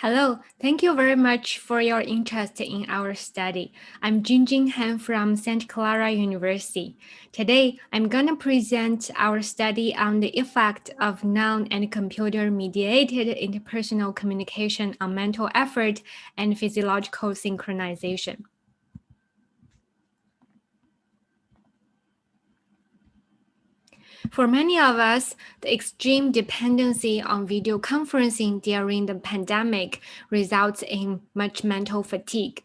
Hello, thank you very much for your interest in our study. I'm Junjin Han from Santa Clara University. Today, I'm going to present our study on the effect of non- and computer-mediated interpersonal communication on mental effort and physiological synchronization. For many of us, the extreme dependency on video conferencing during the pandemic results in much mental fatigue.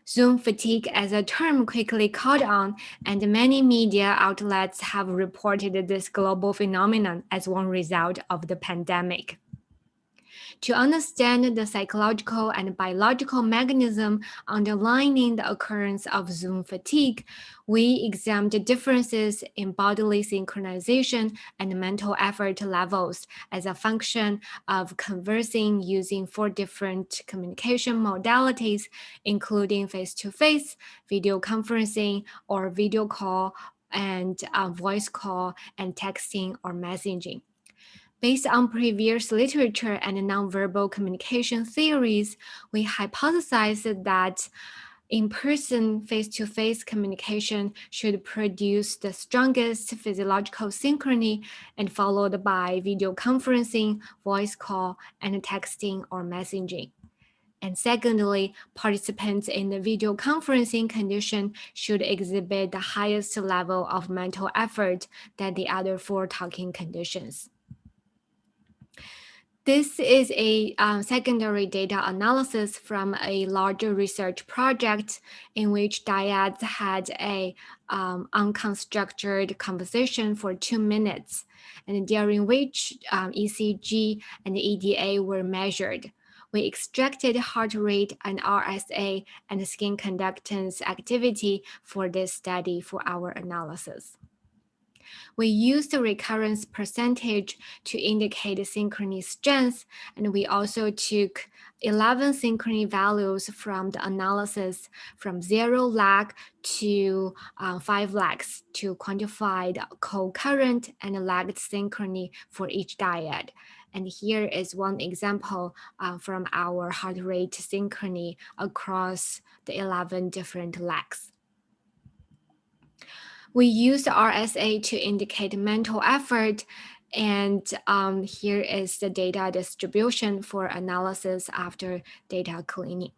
Zoom fatigue as a term quickly caught on, and many media outlets have reported this global phenomenon as one result of the pandemic. To understand the psychological and biological mechanism underlying the occurrence of Zoom fatigue, we examined differences in bodily synchronization and mental effort levels as a function of conversing using 4 different communication modalities, including face-to-face, video conferencing, or video call, and voice call, and texting or messaging. Based on previous literature and nonverbal communication theories, we hypothesized that in-person face-to-face communication should produce the strongest physiological synchrony and followed by video conferencing, voice call, and texting or messaging. And secondly, participants in the video conferencing condition should exhibit the highest level of mental effort than the other 4 talking conditions. This is a secondary data analysis from a larger research project in which dyads had a unconstructed conversation for 2 minutes, and during which ECG and EDA were measured. We extracted heart rate and RSA and skin conductance activity for this study for our analysis. We used the recurrence percentage to indicate synchrony strength, and we also took 11 synchrony values from the analysis from 0 lag to 5 lags to quantify the co-current and lagged synchrony for each dyad. And here is one example from our heart rate synchrony across the 11 different lags. We used RSA to indicate mental effort, and here is the data distribution for analysis after data cleaning.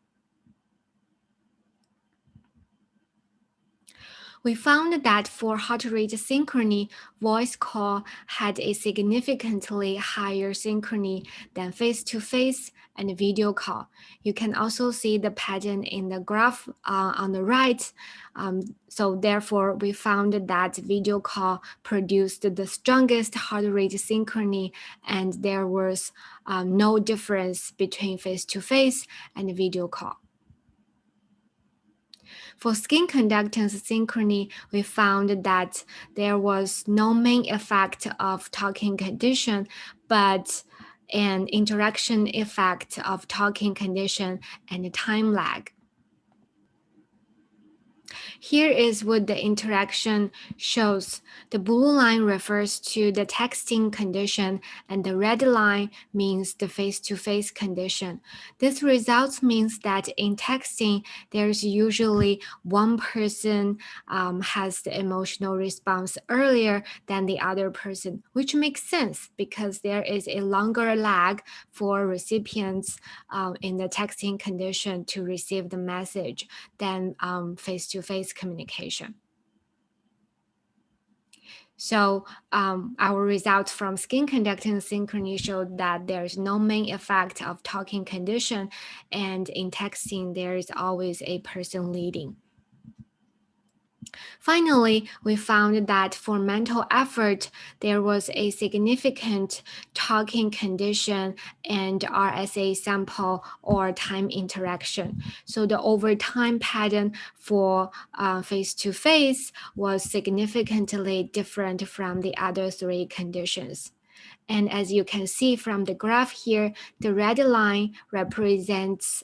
We found that for heart rate synchrony, voice call had a significantly higher synchrony than face-to-face and video call. You can also see the pattern in the graph on the right. So therefore, we found that video call produced the strongest heart rate synchrony, and there was no difference between face-to-face and video call. For skin conductance synchrony, we found that there was no main effect of talking condition, but an interaction effect of talking condition and time lag. Here is what the interaction shows. The blue line refers to the texting condition, and the red line means the face-to-face condition. This result means that in texting, there's usually one person has the emotional response earlier than the other person, which makes sense because there is a longer lag for recipients in the texting condition to receive the message than face-to-face communication. So our results from skin conductance synchrony showed that there is no main effect of talking condition, and in texting, there is always a person leading. Finally, we found that for mental effort, there was a significant talking condition and RSA sample or time interaction. So the overtime pattern for face-to-face was significantly different from the other 3 conditions. And as you can see from the graph here, the red line represents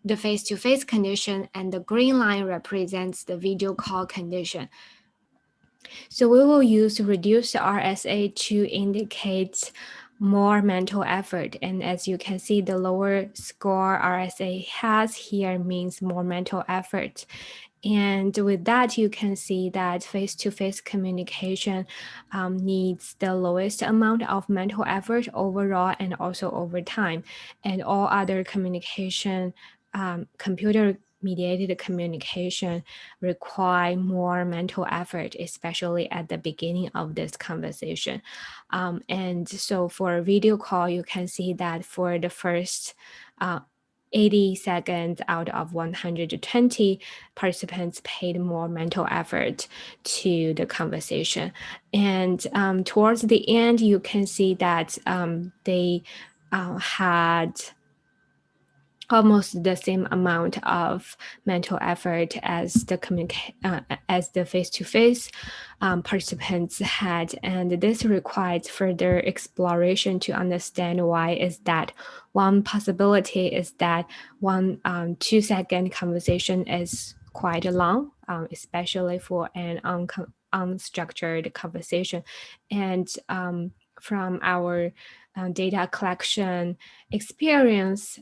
the face-to-face condition, and the green line represents the video call condition. So we will use reduced RSA to indicate more mental effort. And as you can see, the lower score RSA has here means more mental effort. And with that, you can see that face-to-face communication needs the lowest amount of mental effort overall and also over time. And all other communication, computer mediated communication require more mental effort, especially at the beginning of this conversation. And so for a video call, you can see that for the first 80 seconds out of 120 participants paid more mental effort to the conversation. And towards the end, you can see that they had almost the same amount of mental effort as the face-to-face participants had, and this requires further exploration to understand why is that. One possibility is that 2-second conversation is quite long, especially for an unstructured conversation, and from our data collection experience,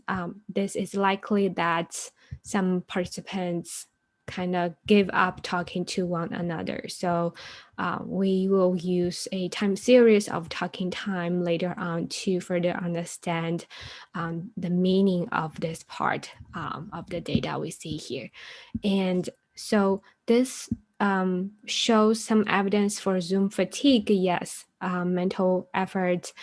this is likely that some participants kind of give up talking to one another. So we will use a time series of talking time later on to further understand the meaning of this part of the data we see here. And so this shows some evidence for Zoom fatigue. Yes, mental effort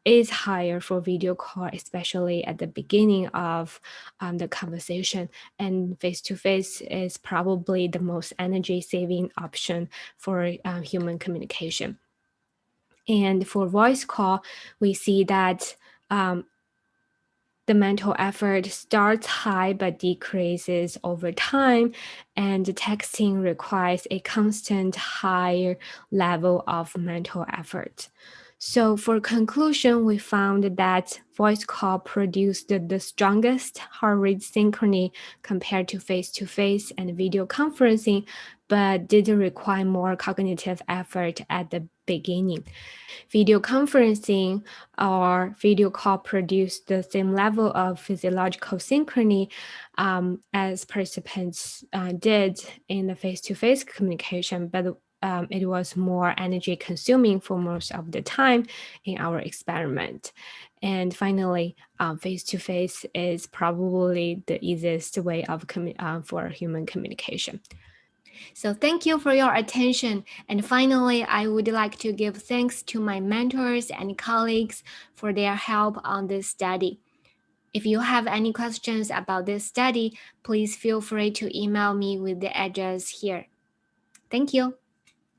is higher for video call, especially at the beginning of the conversation. And face-to-face is probably the most energy-saving option for human communication. And for voice call, we see that the mental effort starts high but decreases over time, and texting requires a constant higher level of mental effort. So for conclusion, we found that voice call produced the strongest heart rate synchrony compared to face-to-face and video conferencing, but did require more cognitive effort at the beginning. Video conferencing or video call produce the same level of physiological synchrony as participants did in the face-to-face communication, but it was more energy consuming for most of the time in our experiment. And finally, face-to-face is probably the easiest way of for human communication. So thank you for your attention. And finally, I would like to give thanks to my mentors and colleagues for their help on this study. If you have any questions about this study, please feel free to email me with the address here. Thank you.